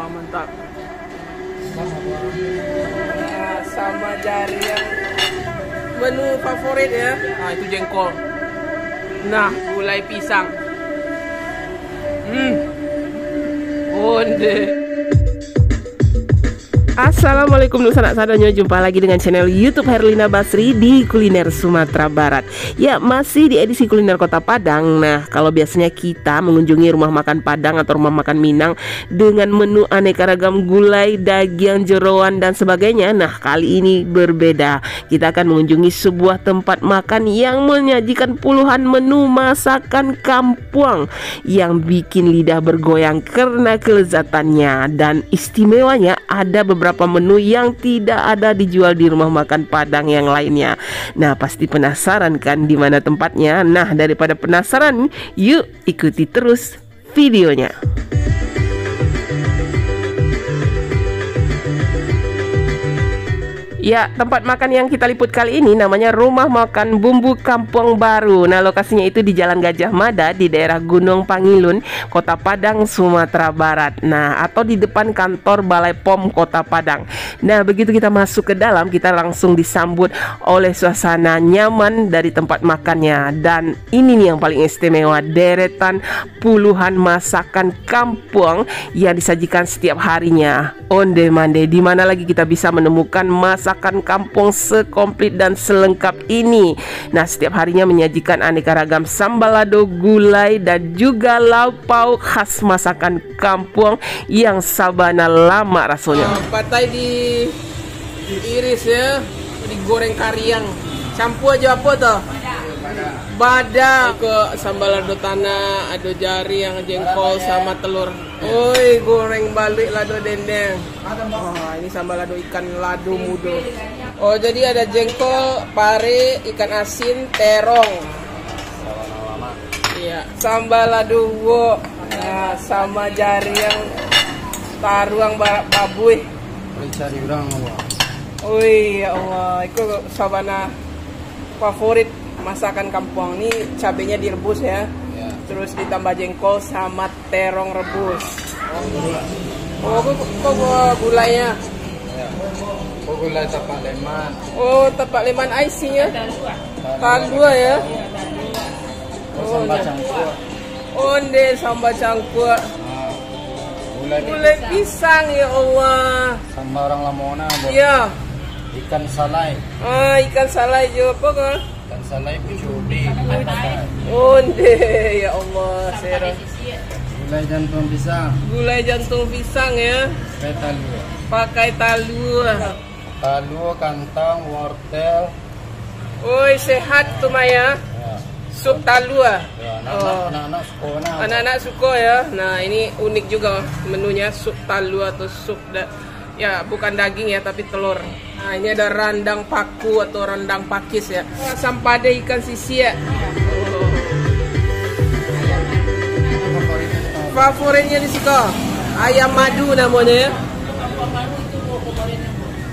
Wah, mantap. Nah, sama jari yang menu favorit ya. Nah, itu jengkol. Nah, gulai pisang. Onde. Assalamualaikum sanak sadanya, jumpa lagi dengan channel YouTube Herlina Basri di Kuliner Sumatera Barat. Ya, masih di edisi kuliner Kota Padang. Nah, kalau biasanya kita mengunjungi rumah makan Padang atau rumah makan Minang dengan menu aneka ragam gulai, daging, jeroan dan sebagainya. Nah, kali ini berbeda. Kita akan mengunjungi sebuah tempat makan yang menyajikan puluhan menu masakan kampung yang bikin lidah bergoyang karena kelezatannya. Dan istimewanya ada beberapa menu yang tidak ada dijual di rumah makan Padang yang lainnya. Nah, pasti penasaran kan di mana tempatnya? Nah, daripada penasaran, yuk ikuti terus videonya. Ya, tempat makan yang kita liput kali ini namanya Rumah Makan Bumbu Kampung Baru. Nah, lokasinya itu di Jalan Gajah Mada di daerah Gunung Pangilun, Kota Padang, Sumatera Barat. Nah, atau di depan kantor Balai POM Kota Padang. Nah, begitu kita masuk ke dalam, kita langsung disambut oleh suasana nyaman dari tempat makannya. Dan ini nih yang paling istimewa, deretan puluhan masakan kampung yang disajikan setiap harinya. Onde mande, di mana lagi kita bisa menemukan masakan kampung sekomplit dan selengkap ini. Nah, setiap harinya menyajikan aneka ragam sambal lado, gulai dan juga lauk pauk khas masakan kampung yang sabana lama rasanya. Patai diiris ya, digoreng kariang. Campur aja apa tuh? Bada ke sambal lado tanah, ado jari yang jengkol sama telur. Oi, goreng balik lado dendeng. Wah, ini sambal lado ikan lado mudo. Oh, jadi ada jengkol, pare, ikan asin, terong. Iya, sambal lado wo. Nah, sama jari yang taruang babuy. Cari orang apa? Oi, ya Allah, itu sabana favorit masakan kampung. Ini cabenya direbus ya. Terus ditambah jengkol sama terong rebus. Oh, kok gulainya? Oh, gulai tapak leman. Oh, tapak leman IC-nya. Talua ya. Oh, sambal cangkuk. Onde sambal cangkuk. Gulai pisang ya Allah. Sama orang Lamona. Iya. Ikan salai. Ah, ikan salai juga apa kan? Ikan salai pucudi. Onde ya Allah, serah. Gulai jantung pisang. Gulai jantung pisang ya. Pakai talua. Pakai talua. Talua, kantang, wortel. Oi, sehat tuh Maya. Ya. Sup talua. Ya, Oh. anak-anak suka. Anak-anak suka ya. Nah, ini unik juga menunya, sup talua atau sup ya, bukan daging ya, tapi telur. Nah, ini ada rendang paku atau rendang pakis ya. Asam pade ikan sisi ya. Favoritnya di situ ayam madu namanya ya.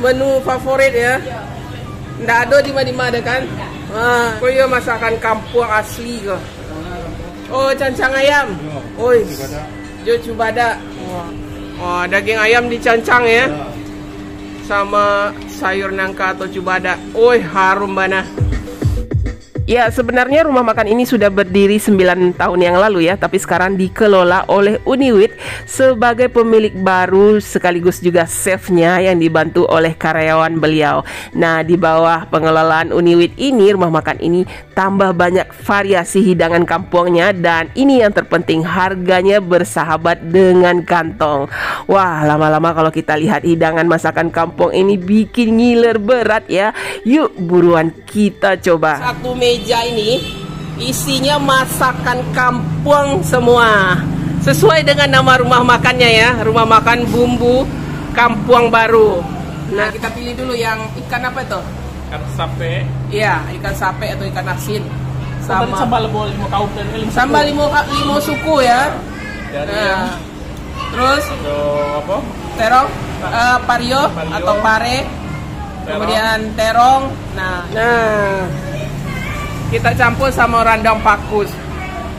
Menu favorit ya. Nggak ada di mana ada kan? Ah, kok ya masakan kampung asli kok. Oh, cancang ayam. Oi. Jo cubada. Oh, daging ayam dicancang ya. Sama sayur nangka atau cubada. Oi, harum bana. Ya, sebenarnya rumah makan ini sudah berdiri 9 tahun yang lalu ya, tapi sekarang dikelola oleh Uniwit sebagai pemilik baru sekaligus juga chefnya yang dibantu oleh karyawan beliau. Nah, di bawah pengelolaan Uniwit ini, rumah makan ini tambah banyak variasi hidangan kampungnya, dan ini yang terpenting, harganya bersahabat dengan kantong. Wah, lama-lama kalau kita lihat hidangan masakan kampung ini bikin ngiler berat ya. Yuk buruan kita coba. Satu meja ini isinya masakan kampung semua. Sesuai dengan nama rumah makannya ya, Rumah Makan Bumbu Kampung Baru. Nah, kita pilih dulu yang ikan apa itu? Ikan sape. Iya, ikan sape atau ikan asin. Sama sambal lebo 5 kaum dan 5 sambal limo suku ya. Dari Nah, terus apa? terong, pario atau pare. Kemudian terong. Nah, kita campur sama rendang pakus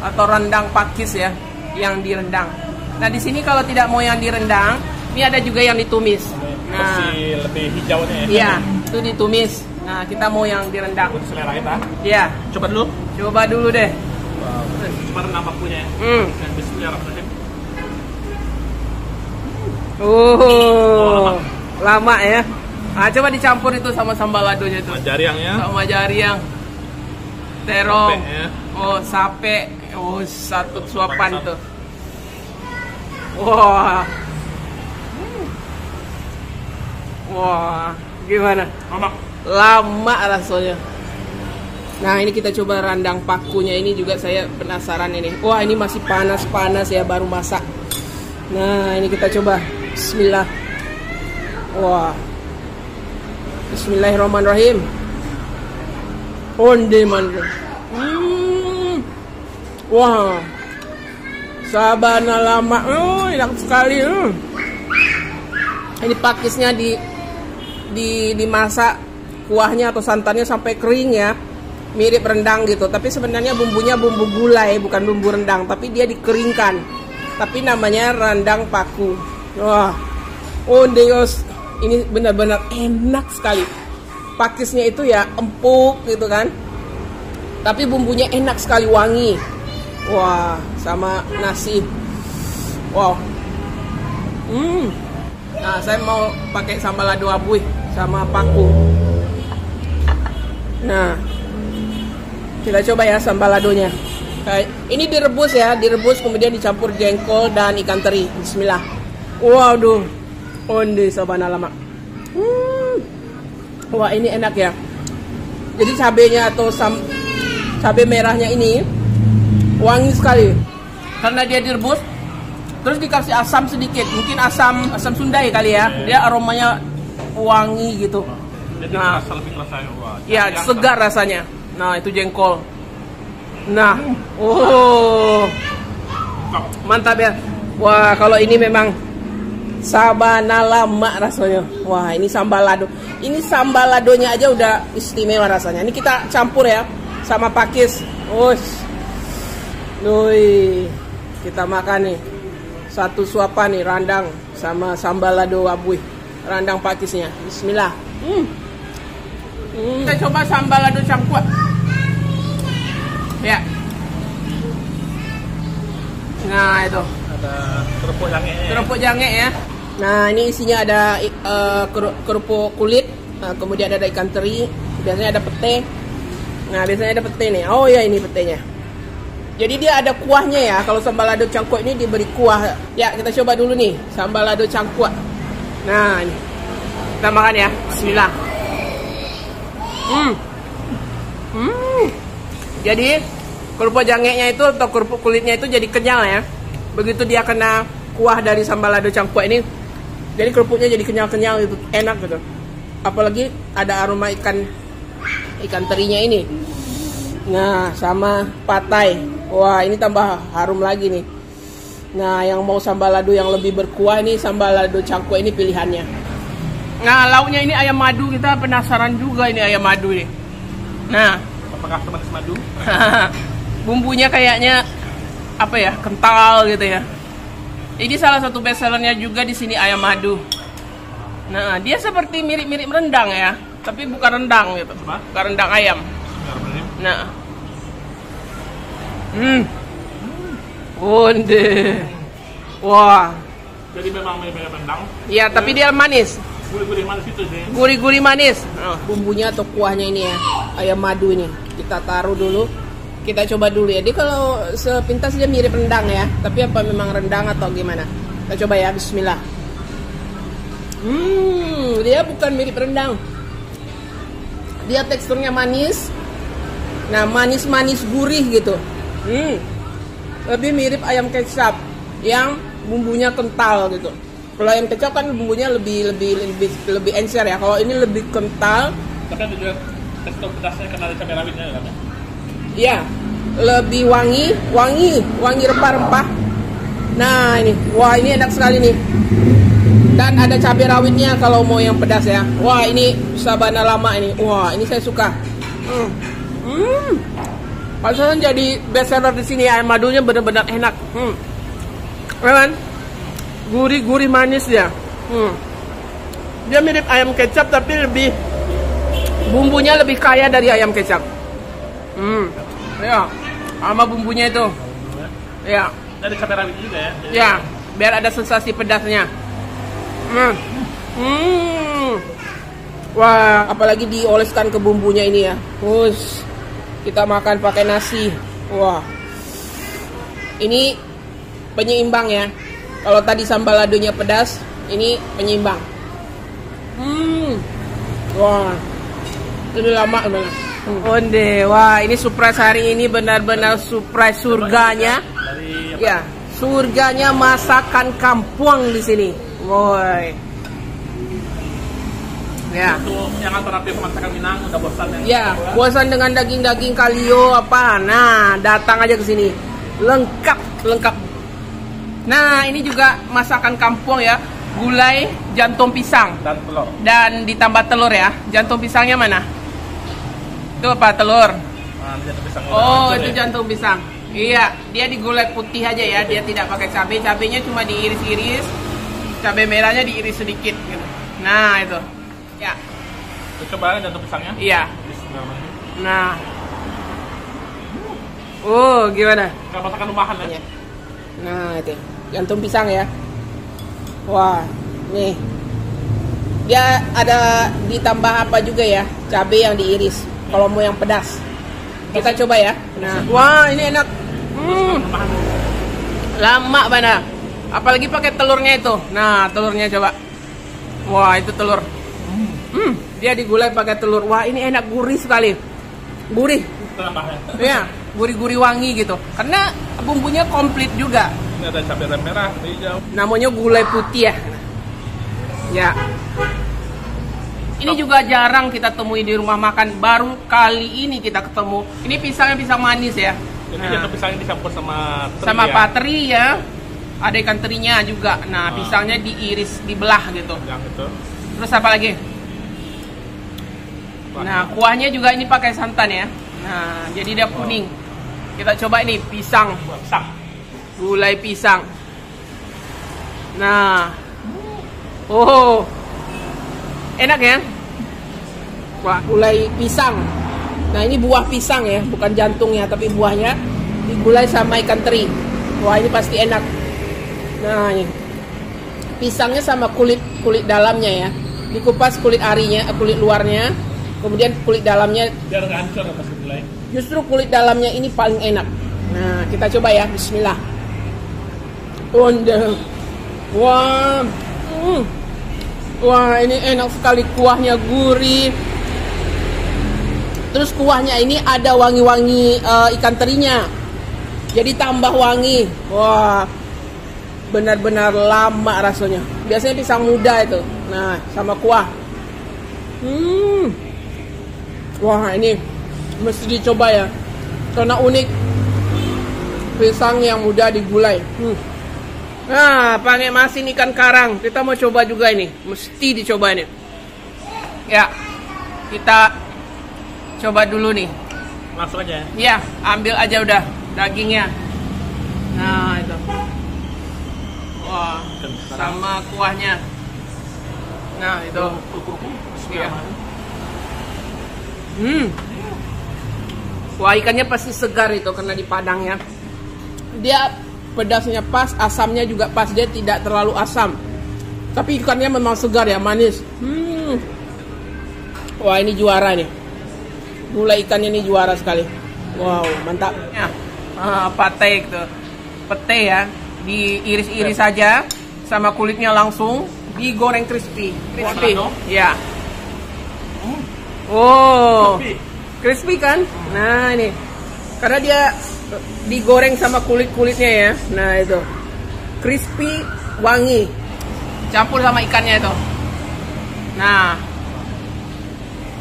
atau rendang pakis ya, yang direndang. Nah, di sini kalau tidak mau yang direndang, Ini ada juga yang ditumis. Nah, Masih lebih hijaunya ya. iya, itu ditumis. Nah, kita mau yang direndang. Untuk selera kita. Iya, Coba dulu. coba dulu deh. Coba rendang pakunya. Hmm. Dan bismillahirrahmanirrahim. Lama ya. Nah, coba dicampur itu sama sambal ladonya itu. Sama jariangnya. Sama jariang, terong, Sape, ya. oh sape, oh satu suapan tuh. Wah, wah, gimana? Mama. Lama rasanya. Nah, ini kita coba randang pakunya ini juga saya penasaran ini. Wah, ini masih panas-panas ya, baru masak. Nah, ini kita coba. Bismillah. Wah. Bismillahirrahmanirrahim. Onde mandre. Wah. Sabana lama. Enak sekali. Ini pakisnya dimasak kuahnya atau santannya sampai kering ya. Mirip rendang gitu, tapi sebenarnya bumbunya bumbu gulai, bukan bumbu rendang, tapi dia dikeringkan. Tapi namanya rendang paku. Wah. Ondeos. Ini benar-benar enak sekali. Pakisnya itu ya empuk gitu kan. Tapi bumbunya enak sekali, wangi. Wah, sama nasi. Wow. Nah, saya mau pakai sambal lado abuih sama paku. Nah, kita coba ya sambal ladonya. Ini direbus ya, direbus kemudian dicampur jengkol dan ikan teri. Bismillah. Waduh. Onde sabana lama. Wah, ini enak ya. Jadi cabenya atau cabai merahnya ini wangi sekali. Karena dia direbus terus dikasih asam sedikit. Mungkin asam Sundai kali ya. Dia aromanya wangi gitu. Jadi Nah, rasa lebih rasanya. Wah, ya yang segar rasanya. Nah, itu jengkol. Nah, oh, mantap ya. Wah, kalau ini memang sabana lama rasanya. Wah, ini sambal lado. Ini sambal ladonya aja udah istimewa rasanya. Ini kita campur ya sama pakis. Kita makan nih. Satu suapan nih rendang sama sambal lado abuih. Rendang pakisnya. Bismillah. Kita coba sambal lado cangkuak. Ya. Nah, itu. ada kerupuk jange. Kerupuk jange ya. Nah, ini isinya ada kerupuk kulit, kemudian ada ikan teri, biasanya ada pete. Nah, biasanya ada pete nih. Oh ya, ini petenya. Jadi dia ada kuahnya ya. Kalau sambal lado cangkuak ini diberi kuah. Ya, kita coba dulu nih sambal lado cangkuak. Nah, ini. Kita makan ya. Bismillah. Jadi kerupuk jangenya itu atau kerupuk kulitnya itu jadi kenyal ya. Begitu dia kena kuah dari sambal lado cangkuak ini, jadi kerupuknya jadi kenyal-kenyal gitu, enak gitu. Apalagi ada aroma ikan terinya ini. Nah, sama patai. Wah, ini tambah harum lagi nih. Nah, yang mau sambal lado yang lebih berkuah ini sambal lado cangkuak ini pilihannya. Nah, lauknya ini ayam madu. Kita penasaran juga ini ayam madu nih. Nah, Apakah semanis madu? bumbunya kayaknya apa ya, kental gitu ya. Ini salah satu bestsellernya juga di sini ayam madu. Nah, dia seperti mirip-mirip rendang ya, tapi bukan rendang gitu, bukan rendang ayam. Nah, onde, wah. Jadi memang mirip-mirip rendang. Ya, tapi dia manis. Gurih-gurih manis itu sih. Gurih-gurih manis. Bumbunya atau kuahnya ini ya, ayam madu ini. Kita taruh dulu. Kita coba dulu ya. Dia kalau sepintas dia mirip rendang ya. Tapi apa memang rendang atau gimana? Kita coba ya. Bismillah. Dia bukan mirip rendang. Dia teksturnya manis. Nah, manis-manis gurih gitu. Lebih mirip ayam kecap yang bumbunya kental gitu. Kalau ayam kecap kan bumbunya lebih encer ya. Kalau ini lebih kental. Tapi ada juga tekstur pedasnya karena ada cabai rawitnya kan ya? Iya, lebih wangi rempah-rempah. Nah, ini. Wah, ini enak sekali nih. Dan ada cabai rawitnya kalau mau yang pedas ya. Wah, ini sabana lama ini. Wah, ini saya suka. Pasaran jadi bestseller di sini. Ayam madunya benar-benar enak. Kan? Gurih-gurih manis ya. Dia mirip ayam kecap tapi lebih bumbunya lebih kaya dari ayam kecap. Ya, sama bumbunya itu. Ya. Dari cabai rawit juga ya. Ya, biar ada sensasi pedasnya. Wah, apalagi dioleskan ke bumbunya ini ya. Us, kita makan pakai nasi. Wah, ini penyeimbang ya. Kalau tadi sambal ladonya pedas, ini penyeimbang. Wah, ini lama benar. Onde, wah ini surprise hari ini benar-benar surprise surganya. Ya, surganya masakan kampung di sini. Woi. Ya. Itu yang alternatif masakan Minang udah bosan ya. Ya, bosan dengan daging-daging kalio apa? Nah, datang aja ke sini. Lengkap. Nah, ini juga masakan kampung ya. Gulai jantung pisang Dan telur. dan ditambah telur ya. Jantung pisangnya mana? Itu apa? Telur. Nah, jantung pisang. Oh, itu jantung pisang. Iya, dia digulai putih aja ya. Dia tidak pakai cabai. Cabainya cuma diiris-iris. Cabai merahnya diiris sedikit gitu. Nah, itu. Ya. Coba jantung pisangnya. Iya. Bismillahirrahmanirrahim. Nah. Oh, gimana? Kayak masakan rumahan ya. Nah, itu. Jantung pisang ya. Wah, nih. Dia ada ditambah apa juga ya? Cabai yang diiris. Kalau mau yang pedas. Kita coba ya. Nah, wah, ini enak. Rumahan. Lama mana? Apalagi pakai telurnya itu. Nah, telurnya coba. Wah, itu telur. Dia digulai pakai telur. Wah, ini enak, gurih sekali. Gurih. Kenapa ya? Ya, gurih-gurih wangi gitu. Karena bumbunya komplit juga. Ini ada cabai merah, hijau. Namanya gulai putih ya. Ya. Ini juga jarang kita temui di rumah makan. Baru kali ini kita ketemu. Ini pisangnya pisang manis ya. Ini Nah, jantung pisangnya dicampur sama teri sama ya. pateri ya. Ada ikan terinya juga. Nah, pisangnya diiris, dibelah gitu. Yang itu. Terus apa lagi? Nah, kuahnya juga ini pakai santan ya. Nah, jadi dia kuning. Kita coba ini pisang. Pisang. Gulai pisang. Nah. Oh. Enak ya? Wah, gulai pisang. Nah, ini buah pisang ya, bukan jantungnya, tapi buahnya digulai sama ikan teri. Wah, ini pasti enak. Nah, ini. Pisangnya sama kulit dalamnya ya. Dikupas kulit arinya, kulit luarnya, kemudian kulit dalamnya. Biar nggak hancur pas gulai. Justru kulit dalamnya ini paling enak. Nah, kita coba ya. Bismillah. Wah. Wah, ini enak sekali, kuahnya gurih. Terus kuahnya ini ada wangi-wangi ikan terinya. Jadi tambah wangi. Wah. Benar-benar lama rasanya. Biasanya pisang muda itu. Nah, sama kuah. Wah, ini mesti dicoba ya. Karena unik. Pisang yang muda digulai. Nah, pakai masin ikan karang. Kita mau coba juga ini. Mesti dicoba ini. Ya. Kita coba dulu nih. Langsung aja ya. Ya, ambil aja udah dagingnya. Nah, itu. Wah, sama kuahnya. Nah, itu. Ya. Wah, ikannya pasti segar itu karena di Padangnya. Dia pedasnya pas, asamnya juga pas. Dia tidak terlalu asam. Tapi ikannya memang segar ya, manis. Wah, ini juara nih. Gulai ikannya ini juara sekali. Wow, mantap. Ya. Pate gitu. Pete ya. Diiris-iris saja sama kulitnya langsung digoreng crispy. Crispy. Ya. Oh. Crispy kan? Nah, ini. Karena dia digoreng sama kulit-kulitnya ya. Nah, itu. Crispy, wangi. Campur sama ikannya itu. Nah.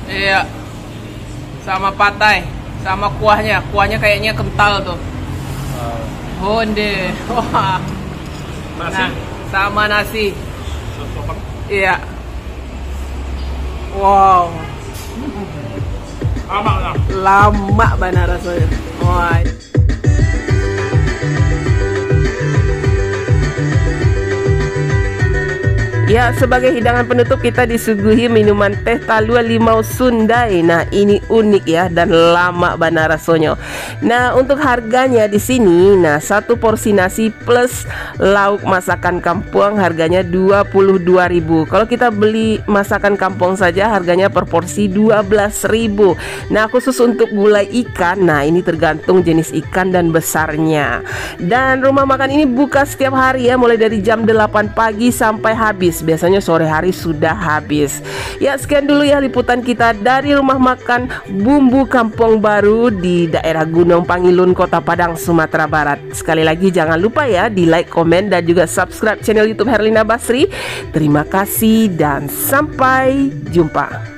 Iya. Sama patai, sama kuahnya. Kuahnya kayaknya kental tuh. Honde. Wah. Nasi. Nah, sama nasi. Iya. Wow. Lama banget rasanya. Wah. Ya, sebagai hidangan penutup kita disuguhi minuman teh talua limau Sundai. Nah, ini unik ya dan lama bana rasanya. Nah, untuk harganya di sini, nah satu porsi nasi plus lauk masakan kampung harganya 22.000. Kalau kita beli masakan kampung saja harganya per porsi 12.000. Nah, khusus untuk gulai ikan, nah ini tergantung jenis ikan dan besarnya. Dan rumah makan ini buka setiap hari ya, mulai dari jam 8 pagi sampai habis. Biasanya sore hari sudah habis. Ya, sekian dulu ya liputan kita dari rumah makan Bumbu Kampung Baru di daerah Gunung Pangilun, Kota Padang, Sumatera Barat. Sekali lagi jangan lupa ya di like, komen, dan juga subscribe channel YouTube Herlina Basri. Terima kasih dan sampai jumpa.